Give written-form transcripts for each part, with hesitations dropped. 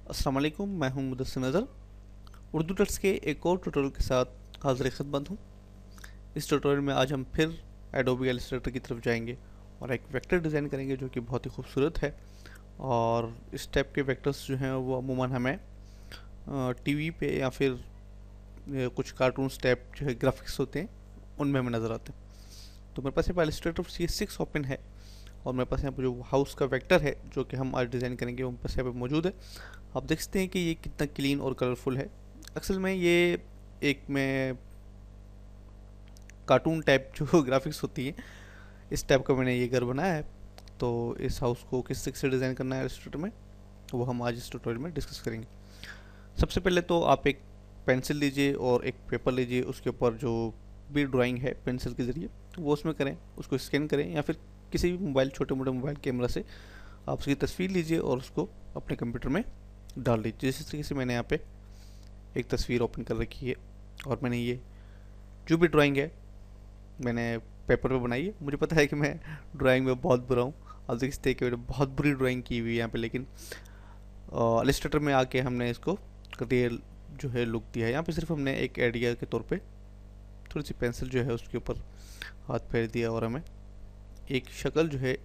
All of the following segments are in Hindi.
अस्सलाम वालेकुम, मैं हूं मुदस्सिर नज़र। उर्दू टट्स के एक और ट्यूटोरियल के साथ हाज़िर खिदमत हूं। इस ट्यूटोरियल में आज हम फिर एडोबी इलस्ट्रेटर की तरफ जाएंगे और एक वेक्टर डिज़ाइन करेंगे जो कि बहुत ही खूबसूरत है। और इस टाइप के वेक्टर्स जो हैं वो अमूमन हमें टीवी पे या फिर कुछ कार्टून्स टाइप जो है ग्राफिक्स होते हैं उनमें हमें नज़र आते हैं। तो मेरे पास यहाँ पर इलस्ट्रेटर CS6 ओपन है और मेरे पास यहाँ पर जो हाउस का वेक्टर है जो कि हम आज डिज़ाइन करेंगे वो मेरे पास यहाँ पर मौजूद है। आप देख सकते हैं कि ये कितना क्लीन और कलरफुल है। असल में ये एक में कार्टून टाइप जो ग्राफिक्स होती है इस टाइप का मैंने ये घर बनाया है। तो इस हाउस को किस तरीके से डिज़ाइन करना है इलस्ट्रेटर में वो हम आज इस ट्यूटोरियल में डिस्कस करेंगे। सबसे पहले तो आप एक पेंसिल लीजिए और एक पेपर लीजिए, उसके ऊपर जो भी ड्राइंग है पेंसिल के ज़रिए वो उसमें करें, उसको स्कैन करें या फिर किसी भी मोबाइल छोटे मोटे मोबाइल कैमरा से आप उसकी तस्वीर लीजिए और उसको अपने कंप्यूटर में डाल लीजिए। जिस तरीके से मैंने यहाँ पे एक तस्वीर ओपन कर रखी है और मैंने ये जो भी ड्राइंग है मैंने पेपर पे बनाई है। मुझे पता है कि मैं ड्राइंग में बहुत बुरा हूँ, आप देख सकते हैं कि मैंने बहुत बुरी ड्राइंग की हुई है यहाँ पे, लेकिन इलस्ट्रेटर में आके हमने इसको रियल जो है लुक दिया है। यहाँ पे सिर्फ हमने एक आइडिया के तौर पे थोड़ी सी पेंसिल जो है उसके ऊपर हाथ फेर दिया और हमें एक शक्ल जो है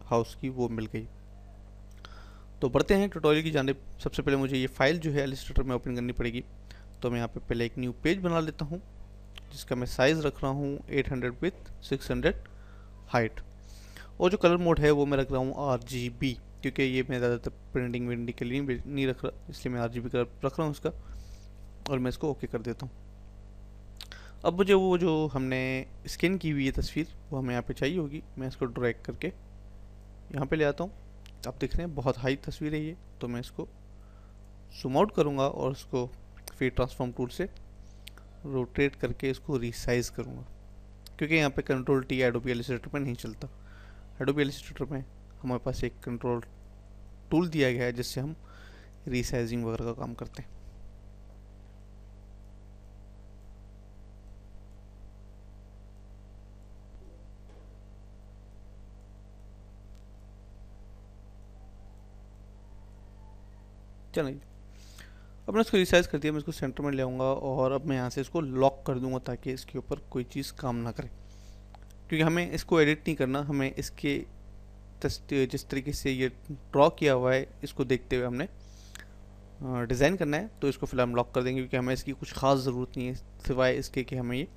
हाउस की वो मिल गई। तो बढ़ते हैं ट्यूटोरियल की जानिब। सबसे पहले मुझे ये फाइल जो है इलस्ट्रेटर में ओपन करनी पड़ेगी। तो मैं यहाँ पे पहले एक न्यू पेज बना लेता हूँ जिसका मैं साइज़ रख रहा हूँ 800 विथ 600 हाइट। और जो कलर मोड है वो मैं रख रहा हूँ RGB, क्योंकि ये मैं ज़्यादातर प्रिंटिंग विंटिंग के लिए नहीं रख रहा, इसलिए मैं RGB कलर रख रहा हूँ इसका। और मैं इसको ओके कर देता हूँ। अब मुझे वो जो हमने स्कैन की हुई है तस्वीर वो हमें यहाँ पे चाहिए होगी। मैं इसको ड्रैग करके यहाँ पे ले आता हूँ। आप देख रहे हैं बहुत हाई तस्वीर है ये, तो मैं इसको जूम आउट करूँगा और इसको फिर ट्रांसफॉर्म टूल से रोटेट करके इसको रिसाइज करूँगा, क्योंकि यहाँ पे कंट्रोल T एडोबी इलस्ट्रेटर में नहीं चलता। एडोबी इलस्ट्रेटर में हमारे पास एक कंट्रोल टूल दिया गया है जिससे हम रिसाइजिंग वगैरह का काम करते हैं। चलिए, अब मैंने इसको रिसाइज कर दिया। मैं इसको सेंटर में ले आऊँगा और अब मैं यहाँ से इसको लॉक कर दूँगा ताकि इसके ऊपर कोई चीज़ काम ना करे, क्योंकि हमें इसको एडिट नहीं करना, हमें इसके जिस तरीके से ये ड्रॉ किया हुआ है इसको देखते हुए हमने डिज़ाइन करना है। तो इसको फिलहाल हम लॉक कर देंगे क्योंकि हमें इसकी कुछ ख़ास ज़रूरत नहीं है सिवाय इसके कि हमें ये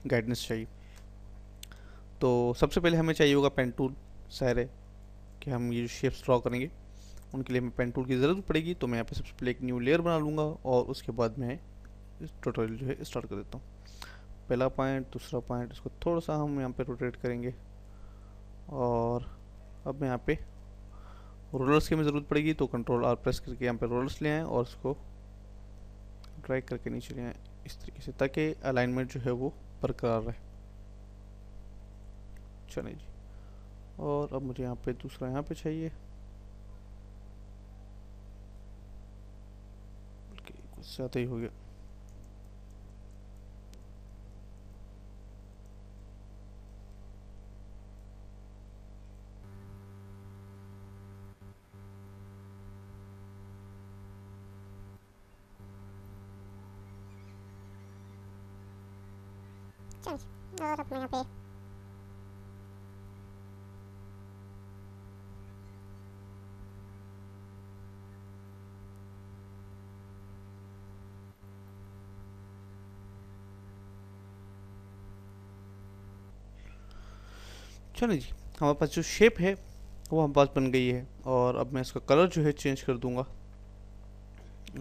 गाइडेंस चाहिए। तो सबसे पहले हमें चाहिए होगा पेन टूल। सारे कि हम ये जो शेप्स ड्रॉ करेंगे उनके लिए हमें पेन टूल की ज़रूरत पड़ेगी। तो मैं यहाँ पे सबसे पहले एक न्यू लेयर बना लूँगा और उसके बाद मैं इस ट्यूटोरियल जो है स्टार्ट कर देता हूँ। पहला पॉइंट, दूसरा पॉइंट, इसको थोड़ा सा हम यहाँ पे रोटेट करेंगे। और अब मैं यहाँ पे रोलर्स की हमें ज़रूरत पड़ेगी, तो कंट्रोल R प्रेस करके यहाँ पे रोलर्स ले आएँ और उसको ड्रैग करके नीचे ले आएँ इस तरीके से, ताकि अलाइनमेंट जो है वो बरकरार रहे। चलिए जी, और अब मुझे यहाँ पे दूसरा यहाँ पे चाहिए, कुछ ज़्यादा ही हो गया। चलिए, और अब मैं यहाँ पे चलिए जी, हमारे पास जो शेप है वो हमारे पास बन गई है। और अब मैं इसका कलर जो है चेंज कर दूंगा।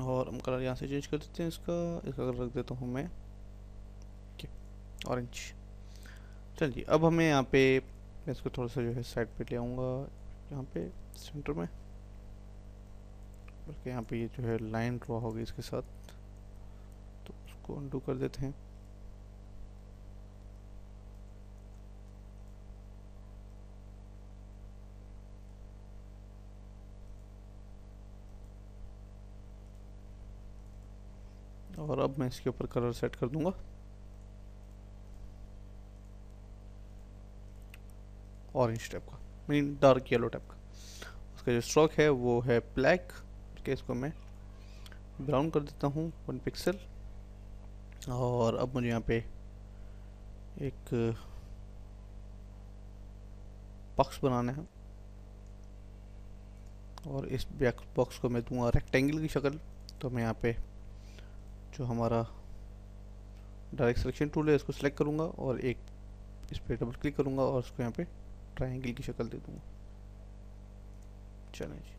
और हम कलर यहाँ से चेंज कर देते हैं, इसका कलर रख देता हूँ मैं ऑरेंज। चलिए, अब हमें यहाँ पे मैं इसको थोड़ा सा जो है साइड पे ले आऊँगा, यहाँ पे सेंटर में, बल्कि यहाँ पे ये जो है लाइन ड्रॉ होगी इसके साथ, तो उसको अनडू कर देते हैं। और अब मैं इसके ऊपर कलर सेट कर दूंगा ऑरेंज टाइप का, मीन डार्क येलो टाइप का। उसका जो स्ट्रोक है वो है ब्लैक, इसको मैं ब्राउन कर देता हूँ 1 पिक्सल। और अब मुझे यहाँ पे एक बॉक्स बनाना है और इस बॉक्स को मैं दूंगा रेक्टेंगल की शक्ल। तो मैं यहाँ पे जो हमारा डायरेक्ट सिलेक्शन टूल है इसको सिलेक्ट करूँगा और एक इस पर डबल क्लिक करूँगा और उसको यहाँ पे ट्रायंगल की शक्ल दे दूँगा। चलें जी,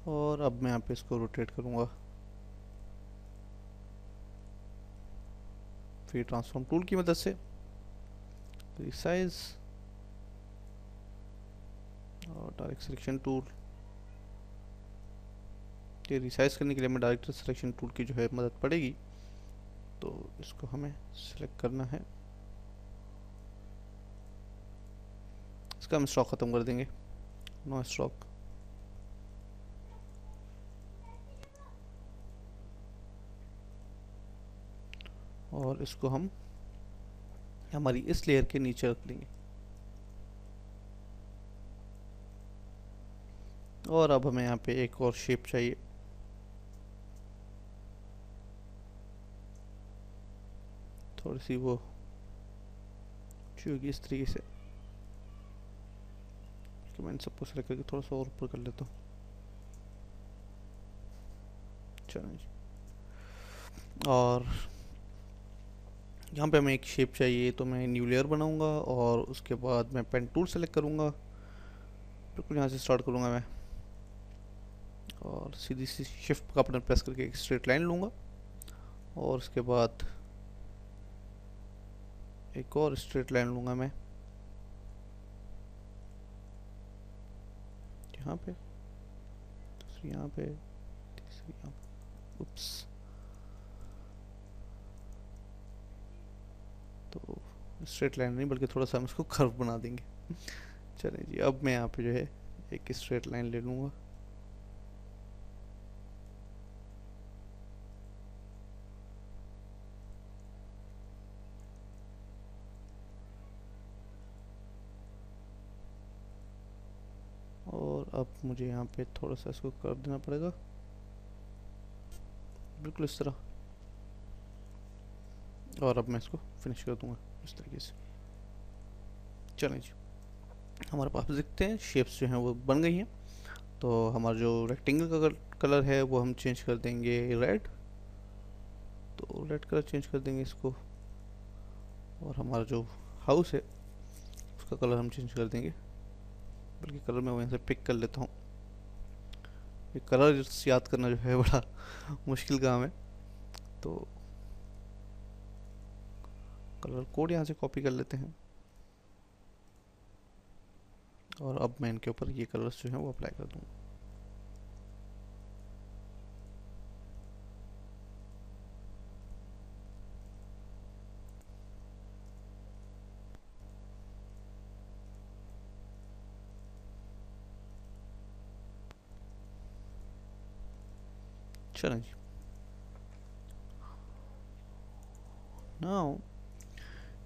और अब मैं यहाँ पे इसको रोटेट करूँगा फिर ट्रांसफॉर्म टूल की मदद से, रिसाइज और डायरेक्ट सिलेक्शन टूल। ये रिसाइज करने के लिए हमें डायरेक्ट सिलेक्शन टूल की जो है मदद पड़ेगी, तो इसको हमें सिलेक्ट करना है। इसका हम स्टॉक ख़त्म कर देंगे, नो स्टॉक। और इसको हम हमारी इस लेयर के नीचे रख देंगे। और अब हमें यहाँ पे एक और शेप चाहिए, थोड़ी सी वो होगी इस तरीके से। मैं इन सबको सेलेक्ट करके थोड़ा सा और ऊपर कर लेता हूँ। चलें जी, और यहाँ पे हमें एक शेप चाहिए, तो मैं न्यू लेयर बनाऊंगा और उसके बाद मैं पेन टूल सेलेक्ट करूँगा। बिल्कुल यहाँ से स्टार्ट करूँगा मैं और सीधी सी शिफ्ट का बटन प्रेस करके एक स्ट्रेट लाइन लूँगा और उसके बाद एक और स्ट्रेट लाइन लूँगा मैं यहाँ पे, दूसरी यहाँ पे, तीसरी यहाँ पे। उप्स, तो स्ट्रेट लाइन नहीं बल्कि थोड़ा सा हम इसको कर्व बना देंगे। चलें जी, अब मैं यहाँ पे जो है एक स्ट्रेट लाइन ले लूँगा और अब मुझे यहाँ पे थोड़ा सा इसको कर्व देना पड़ेगा, बिल्कुल इस तरह। और अब मैं इसको फिनिश कर दूंगा इस तरीके से। चलें जी, हमारे पास दिखते हैं शेप्स जो हैं वो बन गई हैं। तो हमारा जो रेक्टेंगल का कलर है वो हम चेंज कर देंगे रेड, तो रेड कलर चेंज कर देंगे इसको। और हमारा जो हाउस है उसका कलर हम चेंज कर देंगे, बल्कि कलर मैं वहीं से पिक कर लेता हूँ। ये कलर याद करना जो है बड़ा मुश्किल काम है, तो कलर कोड यहाँ से कॉपी कर लेते हैं और अब मैं इनके ऊपर ये कलर्स जो हैं वो अप्लाई कर दूँगा। चलें जी, नाउ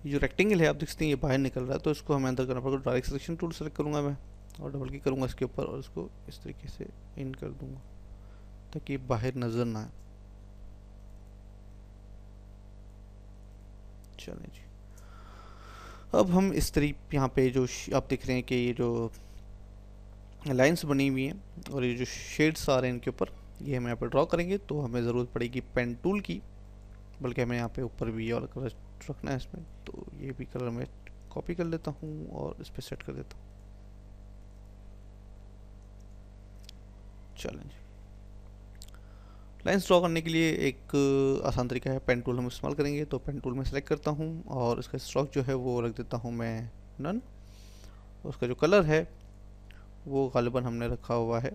ये जो रेक्टेंगल है आप देख सकते हैं ये बाहर निकल रहा है, तो इसको हमें अंदर करना पड़ेगा। डायरेक्ट सिलेक्शन टूल सेलेक्ट करूँगा मैं और डबल क्लिक करूँगा इसके ऊपर और इसको इस तरीके से इन कर दूँगा ताकि ये बाहर नज़र ना आए। चलें जी, अब हम इस तरीके यहाँ पे जो आप देख रहे हैं कि ये जो लाइंस बनी हुई हैं और ये जो शेड्स आ रहे हैं इनके ऊपर, ये हम यहाँ पे ड्रॉ करेंगे। तो हमें ज़रूरत पड़ेगी पेन टूल की, बल्कि हमें यहाँ पे ऊपर भी और कलर रखना है इसमें, तो ये भी कलर मैं कॉपी कर लेता हूँ और इस पर सेट कर देता हूँ। चलें, लाइंस ड्रॉ करने के लिए एक आसान तरीका है, पेन टूल हम इस्तेमाल करेंगे। तो पेन टूल में सेलेक्ट करता हूँ और इसका स्ट्रोक जो है वो रख देता हूँ मैं नन। उसका जो कलर है वो गालिबन हमने रखा हुआ है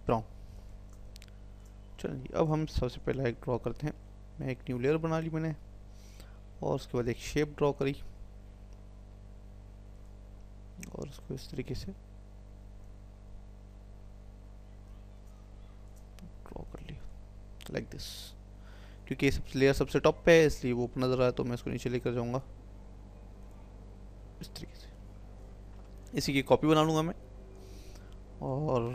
ब्राउन। चलिए जी, अब हम सबसे पहले एक ड्रॉ करते हैं। मैं एक न्यू लेयर बना ली मैंने और उसके बाद एक शेप ड्रॉ करी और उसको इस तरीके से ड्रॉ कर लिया लाइक दिस। क्योंकि ये लेयर सबसे टॉप पे है इसलिए वो ऊपर नज़र आया, तो मैं इसको नीचे लेकर जाऊंगा इस तरीके से। इसी की कॉपी बना लूँगा मैं और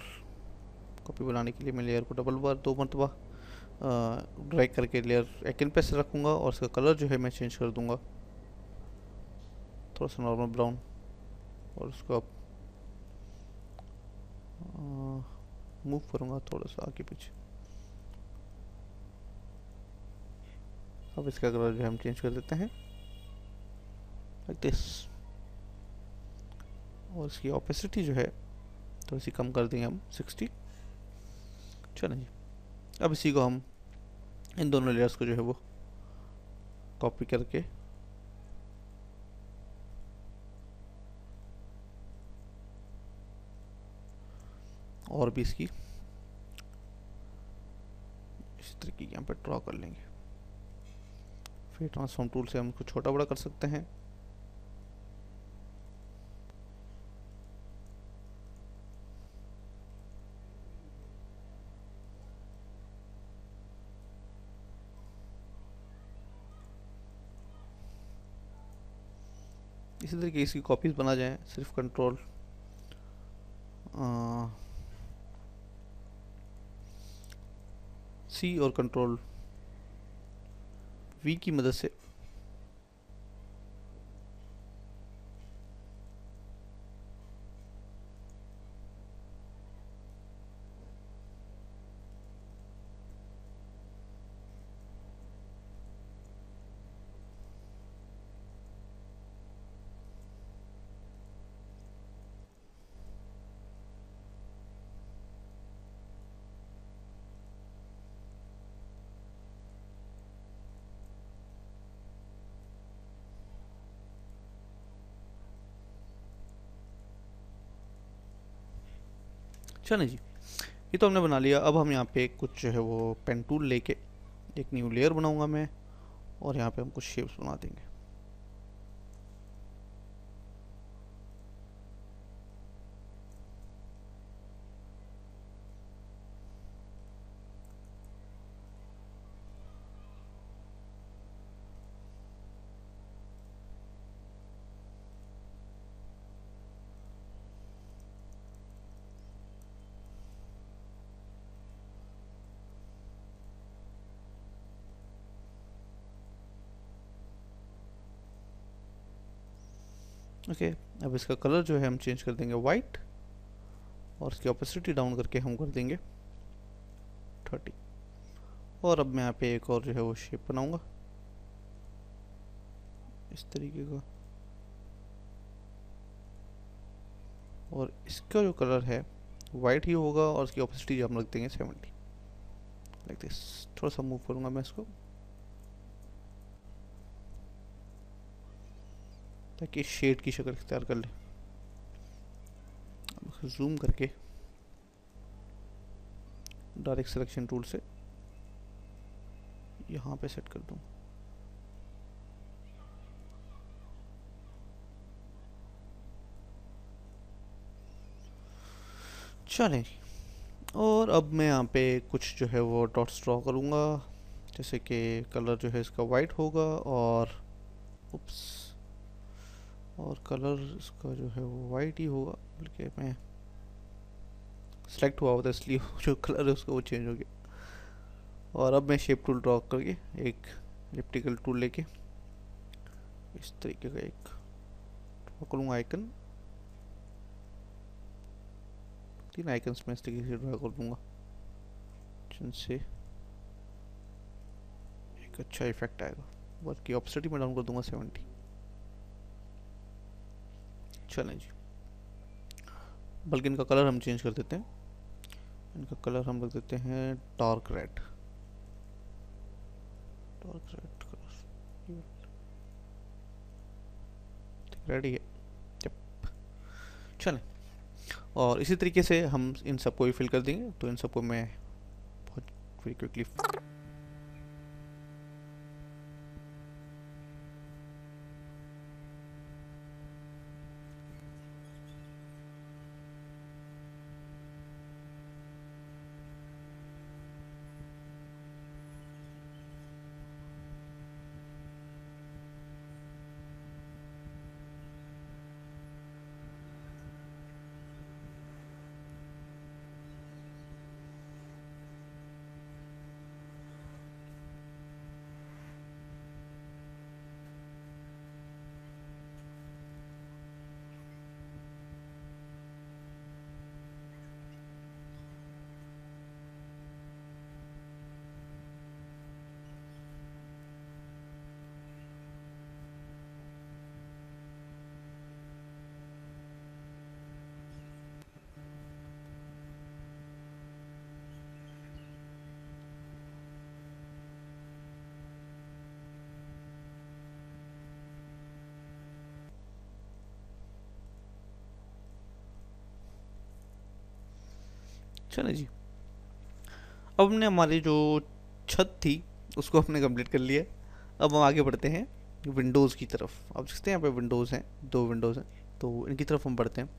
कॉपी बनाने के लिए मैं लेयर को डबल बार 2 मरतबा ड्रैग करके लेयर एकिन पे से रखूँगा और इसका कलर जो है मैं चेंज कर दूँगा थोड़ा सा नॉर्मल ब्राउन, और उसको अब मूव करूँगा थोड़ा सा आगे पीछे। अब इसका कलर जो है हम चेंज कर देते हैं लाइक दिस, और इसकी ऑपेसिटी जो है तो इसी कम कर देंगे हम 60। चलें जी, अब इसी को हम इन दोनों लेयर्स को जो है वो कॉपी करके और भी इसकी इस तरीके की यहाँ पे ड्रॉ कर लेंगे। फिर ट्रांसफॉर्म टूल से हम इसको छोटा बड़ा कर सकते हैं। इसी तरीके इसकी कॉपीज बना जाए, सिर्फ कंट्रोल सी और कंट्रोल वी की मदद से चलें जी, ये तो हमने बना लिया। अब हम यहाँ पे कुछ जो है वो पेन टूल लेके एक न्यू लेयर बनाऊंगा मैं, और यहाँ पे हम कुछ शेप्स बना देंगे। ओके, अब इसका कलर जो है हम चेंज कर देंगे वाइट, और इसकी ऑपेसिटी डाउन करके हम कर देंगे 30। और अब मैं यहाँ पे एक और जो है वो शेप बनाऊंगा इस तरीके का, और इसका जो कलर है वाइट ही होगा, और इसकी ऑपेसिटी जो हम रख देंगे 70 लाइक दिस। थोड़ा सा मूव करूंगा मैं इसको ताकि शेड की शक्ल इख्तियार कर ले। जूम करके डायरेक्ट सिलेक्शन टूल से यहाँ पे सेट कर दूँ। चलें, और अब मैं यहाँ पे कुछ जो है वो डॉट्स ड्रॉ करूँगा, जैसे कि कलर जो है इसका वाइट होगा, और उप्स, और कलर इसका जो है वो वाइट ही होगा, बल्कि मैं सेलेक्ट हुआ होता इसलिए जो कलर है उसका वो चेंज हो गया। और अब मैं शेप टूल ड्रॉ करके एक इलिप्टिकल टूल लेके इस तरीके का एक ड्रॉ करूँगा आइकन। 3 आइकन्स में इस तरीके से ड्रॉ कर दूँगा जिनसे एक अच्छा इफेक्ट आएगा। वर्क की ऑप्सिटी में डाउन कर दूँगा 70। चलें जी, बल्कि इनका कलर हम चेंज कर देते हैं। इनका कलर हम रख देते हैं dark red. Dark red colour ready है। यप, चलें, और इसी तरीके से हम इन सबको भी फिल कर देंगे। तो इन सबको मैं बहुत क्विकली चलो जी, अब हमने हमारी जो छत थी उसको हमने कंप्लीट कर लिया। अब हम आगे बढ़ते हैं विंडोज़ की तरफ। आप देखते हैं यहाँ पे विंडोज़ हैं, 2 विंडोज़ हैं, तो इनकी तरफ हम बढ़ते हैं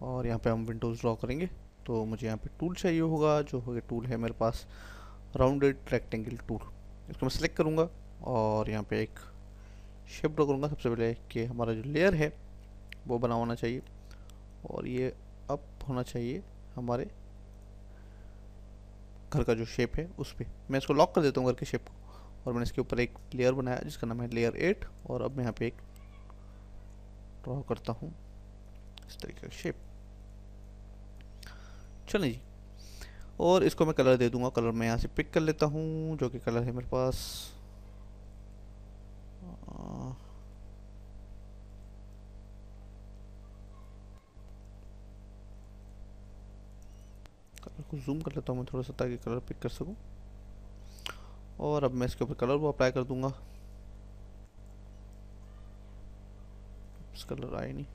और यहाँ पे हम विंडोज़ ड्रॉ करेंगे। तो मुझे यहाँ पे टूल चाहिए होगा, जो हो टूल है मेरे पास राउंडेड रेक्टेंगल टूल। इसको मैं सेलेक्ट करूँगा और यहाँ पे एक शेप ड्रॉ करूँगा। सबसे पहले कि हमारा जो लेयर है वो बना होना चाहिए और ये अप होना चाहिए हमारे घर का जो शेप है उस पर। मैं इसको लॉक कर देता हूँ घर के शेप को, और मैंने इसके ऊपर एक लेयर बनाया जिसका नाम है लेयर 8, और अब मैं यहाँ पे एक ड्रॉ करता हूँ इस तरीके का शेप। चलिए जी, और इसको मैं कलर दे दूंगा। कलर मैं यहाँ से पिक कर लेता हूँ, जो कि कलर है मेरे पास कलर को जूम कर लेता हूँ मैं थोड़ा सा, ताकि कलर पिक कर सकूँ। और अब मैं इसके ऊपर कलर को अप्लाई कर दूंगा। इस कलर आए नहीं,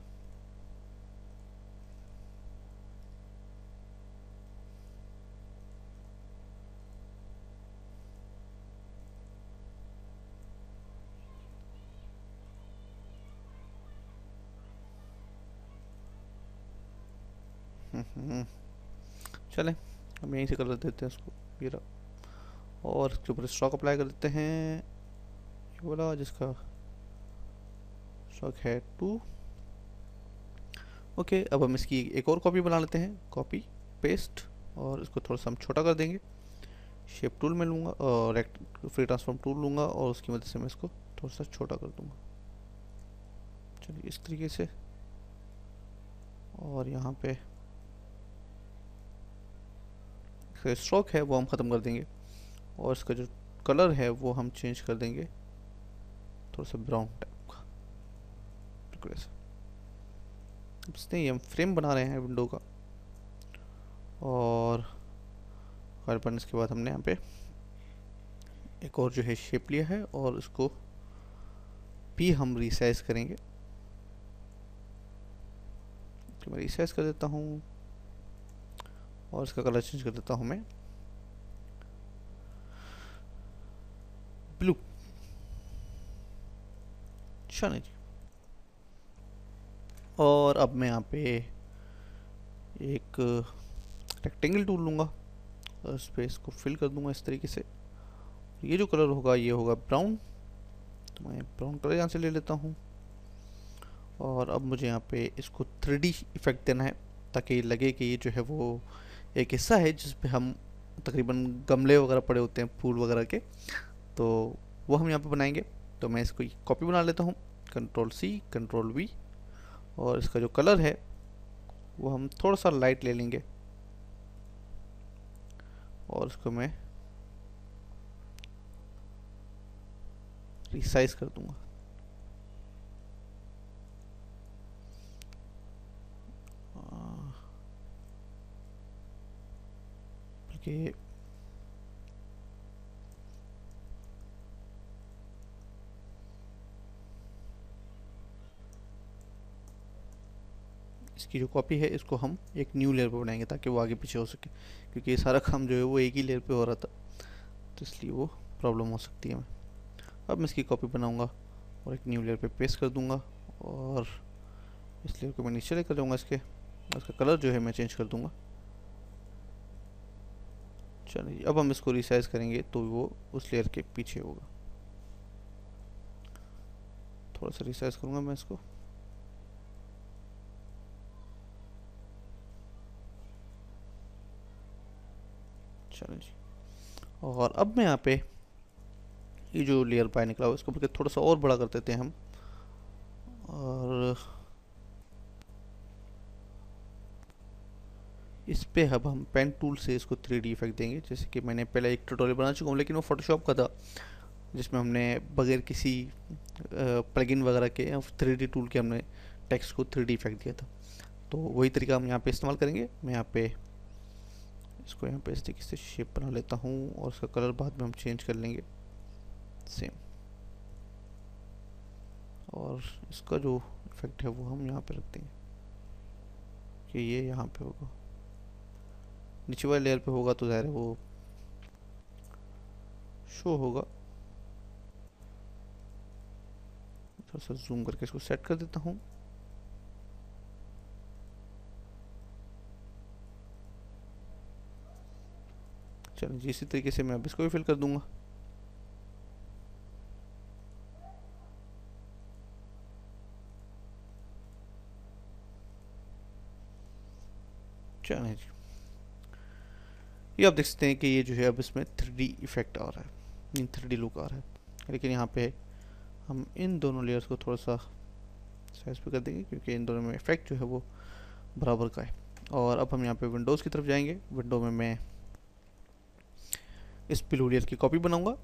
चलें हम यहीं से कलर देते हैं इसको, ये रहा। और इसके ऊपर स्ट्रोक अप्लाई कर देते हैं, ये वाला जिसका स्ट्रोक है 2। ओके, अब हम इसकी एक और कॉपी बना लेते हैं, कॉपी पेस्ट, और इसको थोड़ा सा हम छोटा कर देंगे। शेप टूल में लूँगा और फ्री ट्रांसफॉर्म टूल लूँगा और उसकी मदद से मैं इसको थोड़ा सा छोटा कर दूँगा। चलिए इस तरीके से, और यहाँ पे स्ट्रोक है वो हम ख़त्म कर देंगे, और इसका जो कलर है वो हम चेंज कर देंगे थोड़ा सा ब्राउन टाइप का, बिल्कुल ऐसा। इसलिए हम फ्रेम बना रहे हैं विंडो का, और कार्बन इसके बाद हमने यहाँ पे एक और जो है शेप लिया है, और इसको भी हम रिसाइज करेंगे। तो मैं रिसाइज कर देता हूँ और इसका कलर चेंज कर देता हूँ मैं ब्लू। चलो जी, और अब मैं यहाँ पे एक रेक्टेंगल टूल लूँगा और इस पर इसको फिल कर दूँगा इस तरीके से। ये जो कलर होगा ये होगा ब्राउन, तो मैं ब्राउन कलर यहाँ से ले लेता हूँ। और अब मुझे यहाँ पे इसको 3D इफेक्ट देना है, ताकि लगे कि ये जो है वो एक हिस्सा है जिस पे हम तकरीबन गमले वगैरह पड़े होते हैं फूल वगैरह के, तो वो हम यहाँ पे बनाएंगे। तो मैं इसको कॉपी बना लेता हूँ, Ctrl+C Ctrl+V, और इसका जो कलर है वो हम थोड़ा सा लाइट ले लेंगे और इसको मैं रिसाइज कर दूंगा। बल्कि इसकी जो कॉपी है इसको हम एक न्यू लेयर पे बनाएंगे ताकि वो आगे पीछे हो सके, क्योंकि ये सारा काम जो है वो एक ही लेयर पे हो रहा था, तो इसलिए वो प्रॉब्लम हो सकती है। मैं अब मैं इसकी कॉपी बनाऊंगा और एक न्यू लेयर पे पेस्ट कर दूंगा, और इस लेयर को मैं नीचे लेकर जाऊंगा इसके, और इसका कलर जो है मैं चेंज कर दूंगा। चलिए अब हम इसको रिसाइज करेंगे तो वो उस लेयर के पीछे होगा। थोड़ा सा रिसाइज करूंगा मैं इसको। चलो जी, और अब मैं यहाँ पे ये जो लेयर बाहर निकला हुआ इसको थोड़ा सा और बड़ा कर देते हैं हम, और इस पे अब हम पेन टूल से इसको 3D इफेक्ट देंगे। जैसे कि मैंने पहले एक ट्यूटोरियल बना चुका हूँ, लेकिन वो फोटोशॉप का था, जिसमें हमने बगैर किसी प्लगइन वगैरह के 3D टूल के हमने टेक्स्ट को 3D इफेक्ट दिया था। तो वही तरीका हम यहाँ पे इस्तेमाल करेंगे। मैं यहाँ पे इसको यहाँ पे इस तरीके से शेप बना लेता हूँ, और इसका कलर बाद में हम चेंज कर लेंगे सेम, और इसका जो इफेक्ट है वो हम यहाँ पे रख देंगे कि ये यहाँ पे होगा। चलिए, और अब मैं यहाँ पे एक और लेयर बनाऊंगा, और इसको मैं यहाँ पे पेस्ट कर दूंगा, और इसका जो कलर है वो हम यहाँ पे रख देंगे सेम, और इसका जो इफेक्ट है वो हम यहाँ पे रख देंगे कि ये यहाँ पे होगा। चलिए, और अब मैं यहाँ पे एक और लेयर बनाऊंगा, और इसको मैं यहाँ पे पेस्ट कर दूंगा, और इसका जो कलर है वो हम यहाँ पे रख देंगे सेम, और इसका जो इफेक्ट है वो हम यहाँ पे रख देंगे कि ये यहाँ पे होगा। चलिए, और अब मैं यहाँ पे एक और लेयर बनाऊंगा, और इसको मैं यहाँ पे पेस्ट कर दूंगा, और इसका जो कलर है वो हम यहाँ पे रख देंगे सेम, और इसका जो इफेक्ट है वो हम यहाँ पे रख देंगे नीचे वाले लेयर पे होगा तो ज़ाहिर है वो शो होगा। थोड़ा सा जूम करके इसको सेट कर देता हूँ। चलो जी, इसी तरीके से मैं अब इसको भी फिल कर दूंगा। चलो जी, ये आप देख सकते हैं कि ये जो है अब इसमें 3D इफेक्ट आ रहा है, 3D लुक आ रहा है। लेकिन यहाँ पे हम इन दोनों लेयर्स को थोड़ा सा साइज पे कर देंगे क्योंकि इन दोनों में इफेक्ट जो है वो बराबर का है। और अब हम यहाँ पे विंडोज़ की तरफ जाएंगे। विंडो में मैं इस ब्लू लेयर की कॉपी बनाऊंगा,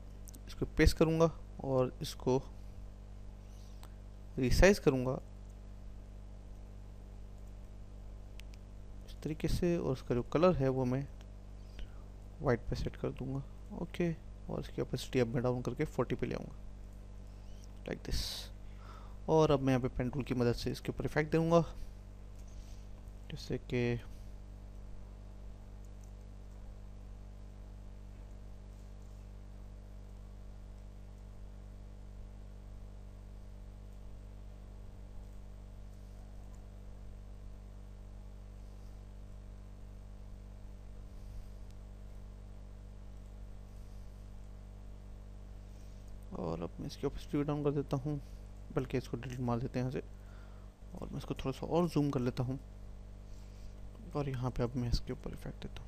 इसको पेस्ट करूंगा और इसको रिसाइज करूंगा इस तरीके से, और इसका जो कलर है वो मैं वाइट पे सेट कर दूंगा। ओके, और इसकी ऑपेसिटी अब मैं डाउन करके 40 पे ले आऊँगा, लाइक दिस। और अब मैं यहाँ पे पेन टूल की मदद से इसके ऊपर इफेक्ट दूंगा, जैसे कि और अब मैं इसकी ऑपेसिटी डाउन कर देता हूँ, बल्कि इसको डिलीट मार देते हैं यहाँ से। और मैं इसको थोड़ा सा और जूम कर लेता हूँ, और यहाँ पे अब मैं इसके ऊपर इफेक्ट देता हूँ।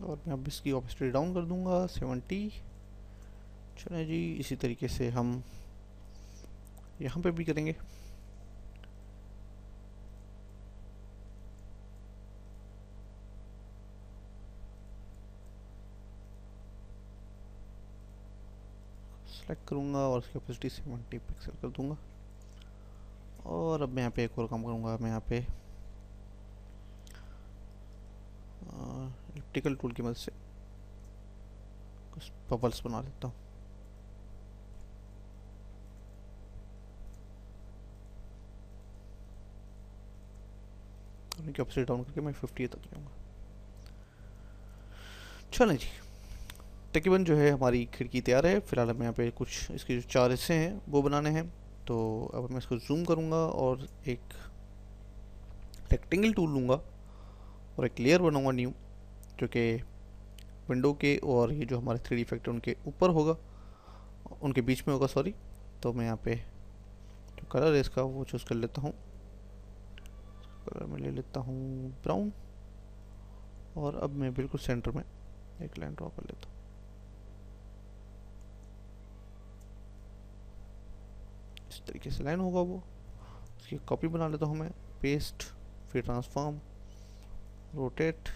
और मैं अब इसकी ऑपेसिटी डाउन कर दूंगा 70। चलें जी, इसी तरीके से हम यहाँ पे भी करेंगे। सेलेक्ट करूँगा और इसकी ऑपेसिटी 70 पिक्सल कर दूंगा। और अब मैं यहाँ पे एक और काम करूँगा, मैं यहाँ पे इलिप्टिकल टूल की मदद से कुछ बबल्स बना देता हूँ। उनकी ऑपेसिटी डाउन करके मैं 50 तक ले आऊँगा। चलें जी, तकरीबन जो है हमारी खिड़की तैयार है। फिलहाल हमें यहाँ पे कुछ इसके जो 4 हिस्से हैं वो बनाने हैं। तो अब मैं इसको जूम करूँगा और एक रेक्टेंगल टूल लूँगा और एक लेयर बनाऊँगा न्यू, जो कि विंडो के और ये जो हमारे 3D इफेक्ट है उनके ऊपर होगा, उनके बीच में होगा, सॉरी। तो मैं यहाँ पे जो कलर है इसका वो चूज़ कर लेता हूँ। कलर में ले लेता हूँ ब्राउन, और अब मैं बिल्कुल सेंटर में एक लाइन ड्रॉ कर लेता हूँ। इस तरीके से लाइन होगा वो, उसकी कॉपी बना लेता हूँ मैं, पेस्ट, फिर ट्रांसफॉर्म, रोटेट,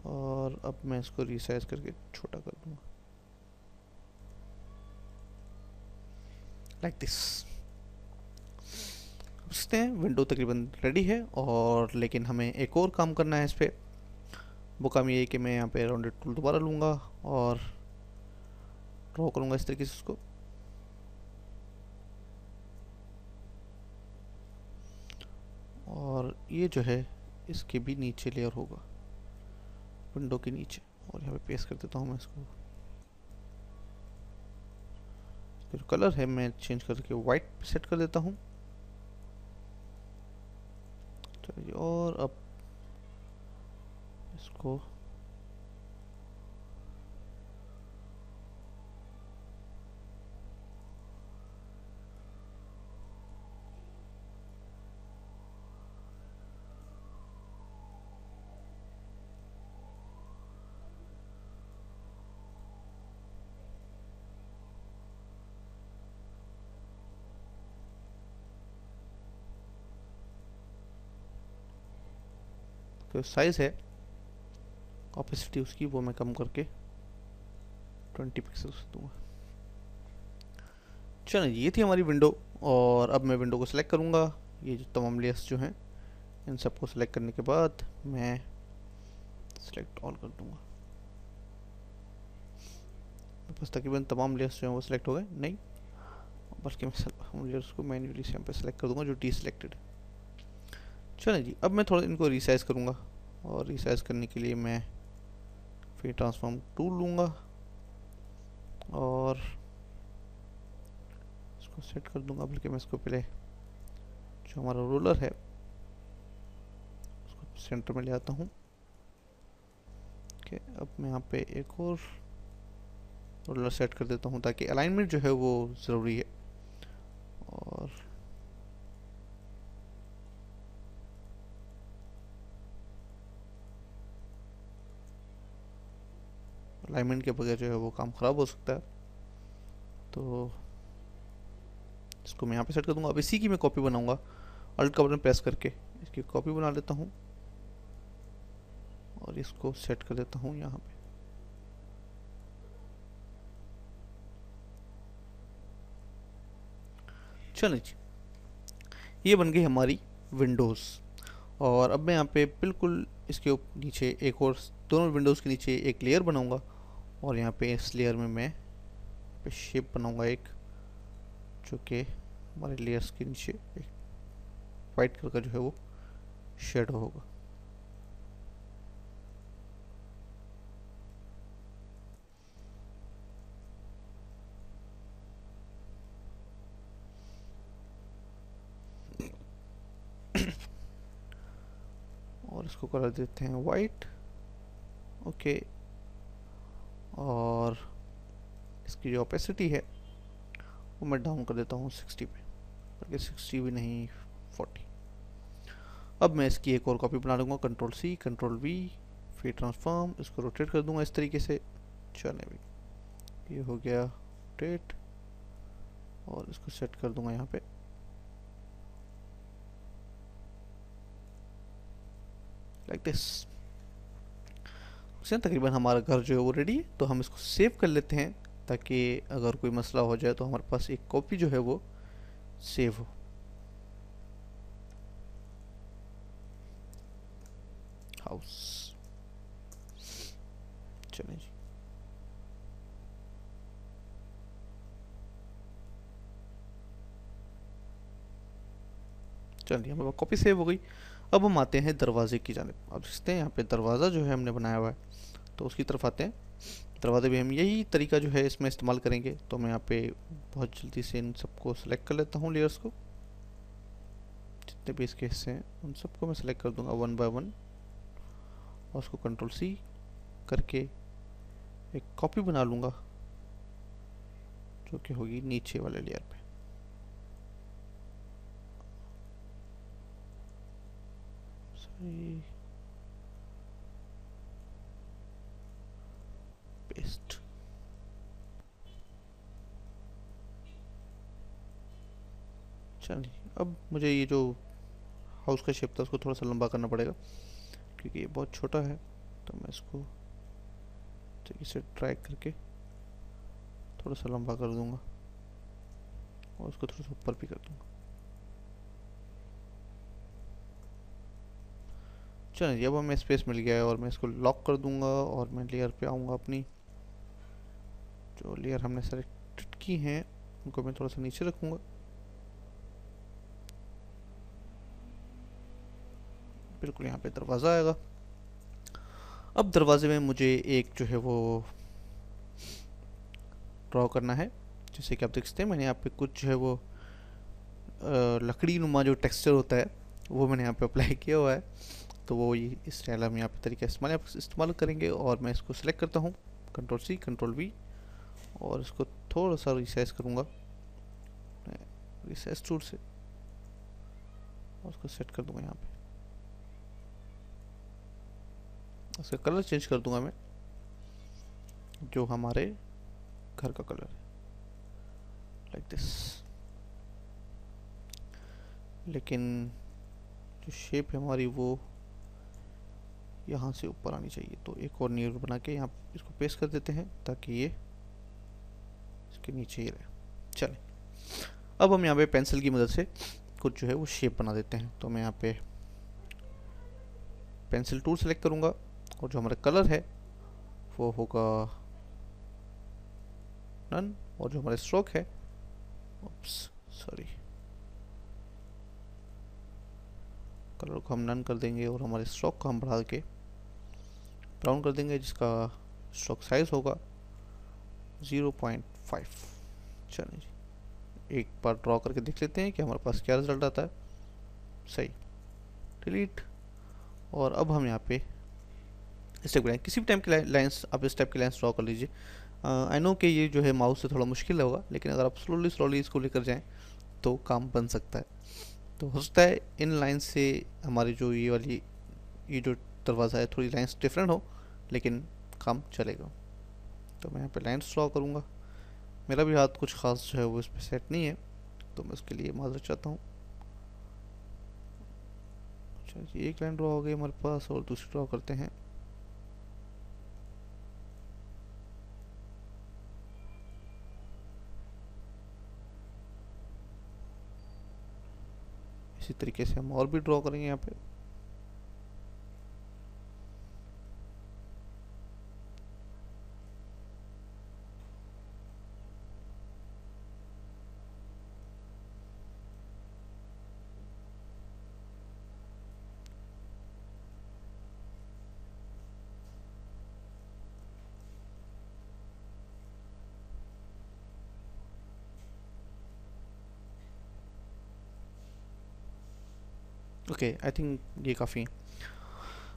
और अब मैं इसको रिसाइज करके छोटा कर दूंगा, लाइक दिस। समझते हैं विंडो तकरीबन रेडी है, और लेकिन हमें एक और काम करना है इस पर। वो काम ये है कि मैं यहाँ पे राउंडेड टूल दोबारा लूँगा और ड्रॉ करूँगा इस तरीके से उसको। और ये जो है इसके भी नीचे लेयर होगा, विंडो के नीचे, और यहाँ पे पेस्ट कर देता हूँ मैं इसको। फिर कलर है मैं चेंज करके वाइट सेट कर देता हूँ। चलिए, और अब इसको जो साइज़ है ऑपेसिटी उसकी वो मैं कम करके 20 पिक्सल्स दूंगा। चलिए ये थी हमारी विंडो, और अब मैं विंडो को सिलेक्ट करूँगा। ये जो तमाम लेयर्स जो हैं इन सबको सिलेक्ट करने के बाद मैं सिलेक्ट ऑल कर दूँगा। बस तकरीबन तमाम लेयर्स जो हैं वो सिलेक्ट हो गए, नहीं बल्कि मैं लेयर्स को मैन्युअली यहाँ पे सिलेक्ट कर दूँगा जो डी सिलेक्टेड है। चलें जी, अब मैं थोड़ा इनको रिसाइज करूँगा, और रिसाइज करने के लिए मैं फिर ट्रांसफॉर्म टूल लूँगा और इसको सेट कर दूँगा। बल्कि मैं इसको पहले जो हमारा रोलर है उसको सेंटर में ले आता हूँ। ओके, अब मैं यहाँ पे एक और रोलर सेट कर देता हूँ ताकि अलाइनमेंट जो है वो ज़रूरी है। और अलाइनमेंट के बगैर जो है वो काम ख़राब हो सकता है, तो इसको मैं यहाँ पे सेट कर दूंगा। अब इसी की मैं कॉपी बनाऊंगा, अल्ट का बटन प्रेस करके इसकी कॉपी बना लेता हूँ और इसको सेट कर देता हूँ यहाँ पे। चलिए जी, ये बन गई हमारी विंडोज़। और अब मैं यहाँ पे बिल्कुल इसके नीचे एक और, दोनों विंडोज़ के नीचे एक लेयर बनाऊंगा, और यहाँ पे इस लेयर में मैं पे शेप बनाऊंगा एक, जो कि हमारे लेयर्स के नीचे एक वाइट कलर का जो है वो शेडो होगा। और इसको कलर देते हैं वाइट। ओके, और इसकी जो ओपेसिटी है वो मैं डाउन कर देता हूँ 60 पे, बल्कि 60 भी नहीं 40। अब मैं इसकी एक और कॉपी बना लूँगा, कंट्रोल सी कंट्रोल वी, फिर ट्रांसफॉर्म, इसको रोटेट कर दूंगा इस तरीके से। चले भाई, ये हो गया रोटेट, और इसको सेट कर दूंगा यहाँ पे लाइक दिस। तकरीबन हमारा घर जो है वो रेडी है, तो हम इसको सेव कर लेते हैं ताकि अगर कोई मसला हो जाए तो हमारे पास एक कॉपी जो है वो सेव हो। हाउस, चलें जी, चलिए हमारे पास कॉपी सेव हो गई। अब हम आते हैं दरवाजे की जानिब। अब देखते हैं यहाँ पे दरवाज़ा जो है हमने बनाया हुआ है, तो उसकी तरफ आते हैं। दरवाजे भी हम यही तरीका जो है इसमें इस्तेमाल करेंगे। तो मैं यहाँ पे बहुत जल्दी से इन सबको सेलेक्ट कर लेता हूँ, लेयर्स को, जितने भी इसके हिस्से हैं उन सबको मैं सेलेक्ट कर दूंगा 1 बाय 1, और उसको कंट्रोल सी करके एक कॉपी बना लूँगा जो कि होगी नीचे वाले लेयर पे। पेस्ट। चलिए, अब मुझे ये जो हाउस का शेप था उसको थोड़ा सा लंबा करना पड़ेगा क्योंकि ये बहुत छोटा है। तो मैं इसको इसे ड्रैग करके थोड़ा सा लंबा कर दूंगा और उसको थोड़ा सा ऊपर भी कर दूंगा। चलिए, अब हमें स्पेस मिल गया है और मैं इसको लॉक कर दूंगा और मैं लेयर पे आऊँगा। अपनी जो लेयर हमने सेलेक्ट की हैं उनको मैं थोड़ा सा नीचे रखूँगा, बिल्कुल यहाँ पे दरवाज़ा आएगा। अब दरवाजे में मुझे एक जो है वो ड्रॉ करना है। जैसे कि आप देख सकते हैं मैंने यहाँ पे कुछ जो है वो लकड़ी नुमा जो टेक्सचर होता है वो मैंने यहाँ पे अप्लाई किया हुआ है। तो वो ये इस स्टाइल हम यहाँ पे तरीका इस्तेमाल करेंगे। और मैं इसको सिलेक्ट करता हूँ, कंट्रोल सी कंट्रोल वी, और इसको थोड़ा सा रिसाइज करूँगा रिसाइज टूल से, और उसको सेट कर दूँगा यहाँ पे। इसका कलर चेंज कर दूंगा मैं, जो हमारे घर का कलर है, लाइक दिस। लेकिन जो शेप है हमारी वो यहाँ से ऊपर आनी चाहिए। तो एक और न्यू बना के यहाँ इसको पेस्ट कर देते हैं ताकि ये इसके नीचे ही रहे। चलें, अब हम यहाँ पे पेंसिल की मदद से कुछ जो है वो शेप बना देते हैं। तो मैं यहाँ पे पेंसिल टूल सेलेक्ट करूँगा और जो हमारा कलर है वो होगा नन, और जो हमारा स्ट्रोक है, सॉरी, कलर को हम नन कर देंगे और हमारे स्ट्रोक को हम बढ़ा के ब्राउन कर देंगे, जिसका स्ट्रोक साइज होगा 0.5। चलिए जी, एक बार ड्रॉ करके देख लेते हैं कि हमारे पास क्या रिजल्ट आता है। सही, डिलीट। और अब हम यहाँ पे इस टाइप की किसी भी टाइप की लाइंस, आप इस टाइप की लाइंस ड्रॉ कर लीजिए। आई नो कि ये जो है माउस से थोड़ा मुश्किल होगा, लेकिन अगर आप स्लोली स्लोली इसको लेकर जाएं तो काम बन सकता है। तो हो सकता है इन लाइन से हमारी जो ये जो दरवाज़ा है थोड़ी लाइंस डिफरेंट हो, लेकिन काम चलेगा। तो मैं यहाँ पे लाइंस ड्रॉ करूँगा। मेरा भी हाथ कुछ खास जो है वो इस पर सेट नहीं है, तो मैं उसके लिए माजरत चाहता हूँ। अच्छा जी, एक लाइन ड्रॉ हो गई हमारे पास, और दूसरी ड्रॉ करते हैं। इसी तरीके से हम और भी ड्रॉ करेंगे यहाँ पे। ओके, आई थिंक ये काफ़ी है।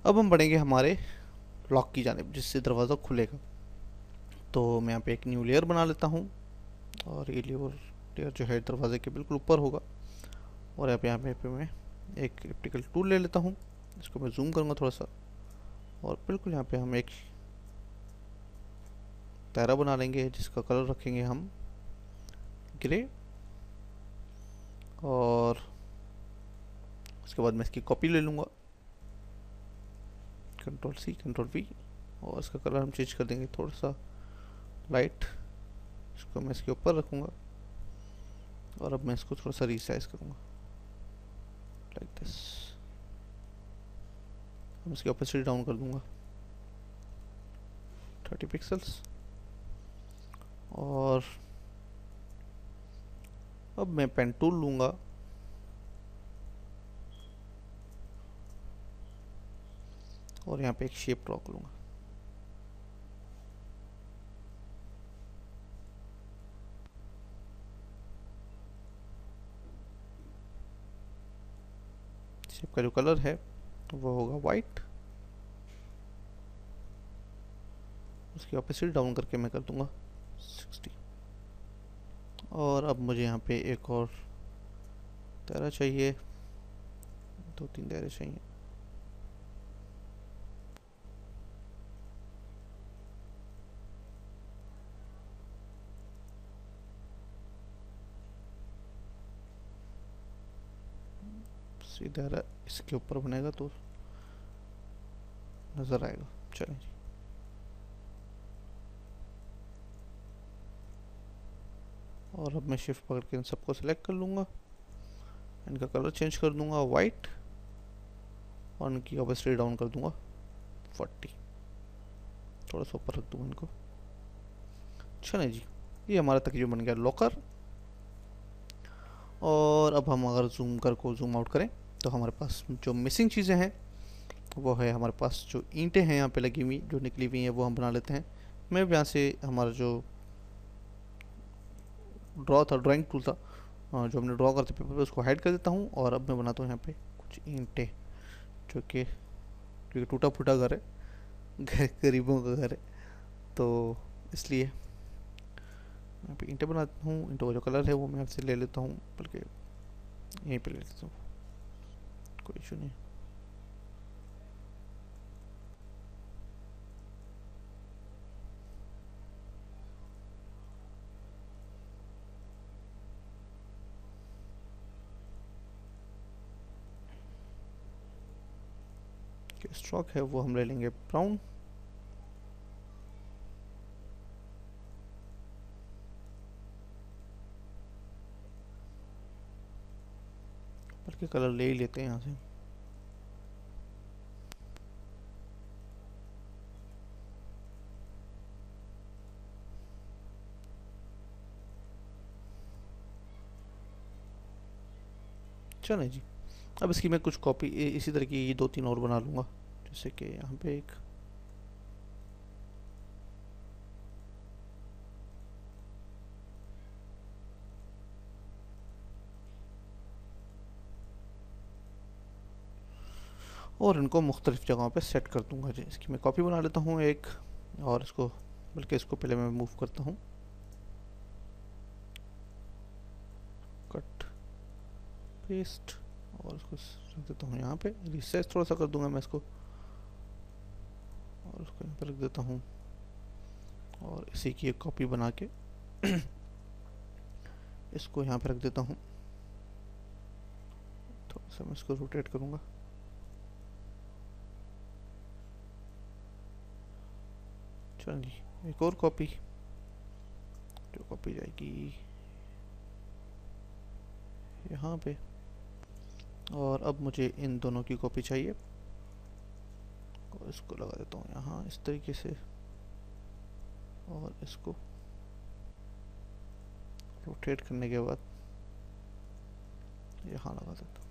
अब हम बढ़ेंगे हमारे लॉक की जानिब, जिससे दरवाज़ा खुलेगा। तो मैं यहाँ पे एक न्यू लेयर बना लेता हूँ, और ये लेयर जो है दरवाजे के बिल्कुल ऊपर होगा। और यहाँ पे मैं एक इलेक्ट्रिकल टूल ले लेता हूँ, इसको मैं जूम करूँगा थोड़ा सा, और बिल्कुल यहाँ पे हम एक दायरा बना लेंगे, जिसका कलर रखेंगे हम ग्रे। और उसके बाद मैं इसकी कॉपी ले लूँगा, Ctrl+C Ctrl+V, और इसका कलर हम चेंज कर देंगे थोड़ा सा लाइट। इसको मैं इसके ऊपर रखूँगा, और अब मैं इसको थोड़ा सा रीसाइज करूँगा लाइक दिस। हम इसकी ओपेसिटी डाउन कर दूँगा 30 पिक्सल्स। और अब मैं पेन टूल लूँगा, और यहाँ पे एक शेप ड्रॉ करूँगा। शेप का जो कलर है वो होगा वाइट। उसकी ओपेसिटी डाउन करके मैं कर दूँगा 60। और अब मुझे यहाँ पे एक और दायरा चाहिए, 2-3 दायरे चाहिए। दायरा इसके ऊपर बनेगा तो नज़र आएगा। चलें जी, और अब मैं शिफ्ट पकड़ के इन सबको सिलेक्ट कर लूँगा, इनका कलर चेंज कर दूँगा वाइट, और इनकी ओपेसिटी डाउन कर दूँगा 40। थोड़ा सा ऊपर रख दूँगा इनको। चलें जी, ये हमारा तकरीबन बन गया लॉकर। और अब हम अगर जूम आउट करें तो हमारे पास जो मिसिंग चीज़ें हैं वो है, हमारे पास जो ईंटें हैं यहाँ पे लगी हुई जो निकली हुई हैं वो हम बना लेते हैं। मैं यहाँ से हमारा जो ड्राइंग टूल था, जो हमने ड्रॉ करते पेपर पे, उसको हाइड कर देता हूँ। और अब मैं बनाता हूँ यहाँ पे कुछ ईंटें, जो कि क्योंकि टूटा फूटा घर है, गरीबों का घर है, तो इसलिए यहाँ पे ईंटें बनाता हूँ। ईंटों का जो कलर है वो मैं आपसे ले लेता हूँ, बल्कि यहीं पे ले लेता हूँ, कोई इशू नहीं। स्ट्रोक है वो हम ले लेंगे ब्राउन। इसके कलर ले ही लेते हैं यहाँ से। चले जी, अब इसकी मैं कुछ कॉपी इसी तरह की 2-3 और बना लूँगा। जैसे कि यहाँ पे एक, और इनको मुख्तलिफ जगहों पे सेट कर दूंगा जी। इसकी मैं कॉपी बना लेता हूँ एक, और इसको, बल्कि इसको पहले मैं मूव करता हूँ, कट पेस्ट, और इसको रख देता हूँ यहाँ पे। रिसाइज थोड़ा सा कर दूंगा मैं इसको, और उसको यहाँ पे रख देता हूँ, और इसी की एक कॉपी बना के इसको यहाँ पे रख देता हूँ। थोड़ा सा मैं इसको रोटेट करूँगा। चलिए एक और कॉपी, जो कॉपी जाएगी यहाँ पे, और अब मुझे इन दोनों की कॉपी चाहिए, और इसको लगा देता हूँ यहाँ इस तरीके से, और इसको रोटेट करने के बाद यहाँ लगा देता हूँ,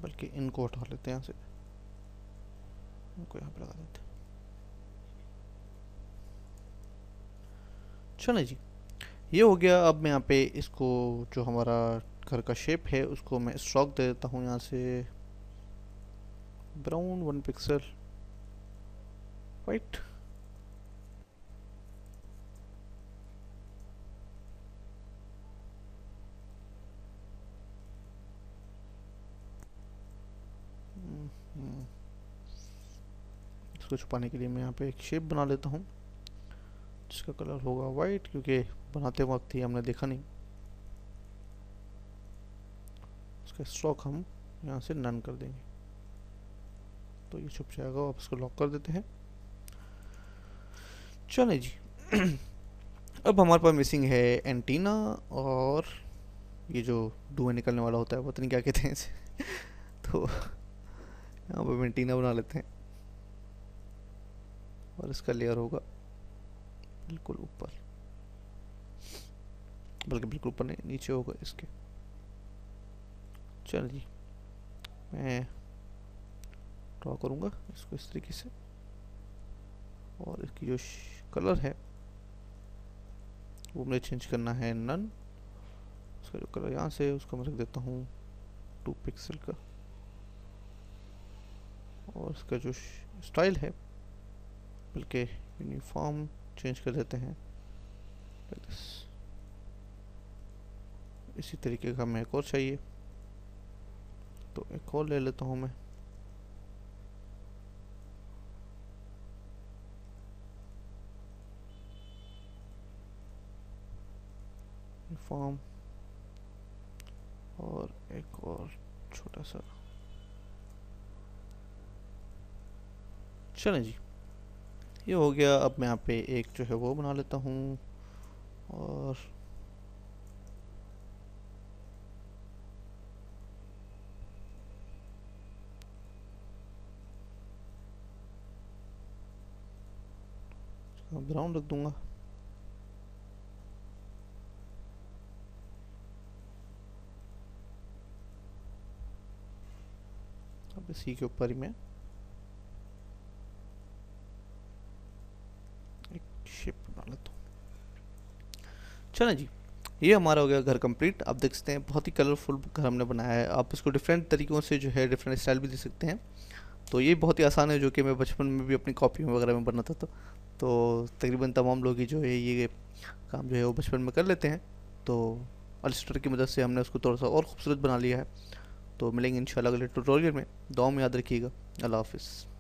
बल्कि इनको उठा लेते हैं यहाँ से, इनको यहाँ पे लगा देते हैं। चलो जी, ये हो गया। अब मैं यहाँ पे इसको, जो हमारा घर का शेप है, उसको मैं स्ट्रोक दे देता हूँ यहाँ से, ब्राउन 1 पिक्सल, वाइट, इसको छुपाने के लिए मैं यहाँ पे एक शेप बना लेता हूँ जिसका कलर होगा वाइट, क्योंकि बनाते वक्त ही हमने देखा नहीं। इसका स्ट्रोक हम यहाँ से नन कर देंगे, तो ये छुप जाएगा। अब इसको लॉक कर देते हैं। चले जी अब हमारे पास मिसिंग है एंटीना, और ये जो धुआं निकलने वाला होता है, पता नहीं क्या कहते हैं इसे तो यहाँ पर एंटीना बना लेते हैं, और इसका लेयर होगा बिल्कुल ऊपर, बल्कि बिल्कुल ऊपर नहीं, नीचे होगा इसके। चल जी, मैं ड्रॉ करूँगा इसको इस तरीके से, और इसकी जो कलर है वो मुझे चेंज करना है नन। उसका जो कलर यहाँ से, उसको मैं रख देता हूँ 2 पिक्सल का, और इसका जो स्टाइल है, बल्कि यूनिफॉर्म चेंज कर देते हैं, इसी तरीके का हमें एक और चाहिए, तो एक और ले लेता हूँ मैं। यूनिफॉर्म, और एक और छोटा सा। चलें जी, ये हो गया। अब मैं यहाँ पे एक जो है वो बना लेता हूँ, और ब्राउन रख दूंगा। अब इसी के ऊपर ही मैं एक शेप बना लेता हूँ। चलें जी, ये हमारा हो गया घर कंप्लीट। आप देख सकते हैं बहुत ही कलरफुल घर हमने बनाया है। आप इसको डिफरेंट तरीक़ों से जो है डिफरेंट स्टाइल भी दे सकते हैं। तो ये बहुत ही आसान है, जो कि मैं बचपन में भी अपनी कॉपियों वगैरह में बनाता था। तो तकरीबन तमाम लोग ही जो है ये काम जो है वो बचपन में कर लेते हैं। तो इलस्ट्रेटर की मदद से हमने उसको थोड़ा सा और खूबसूरत बना लिया है। तो मिलेंगे इंशाल्लाह अगले ट्यूटोरियल में। दुआ में याद रखिएगा। अल्लाह हाफिज़।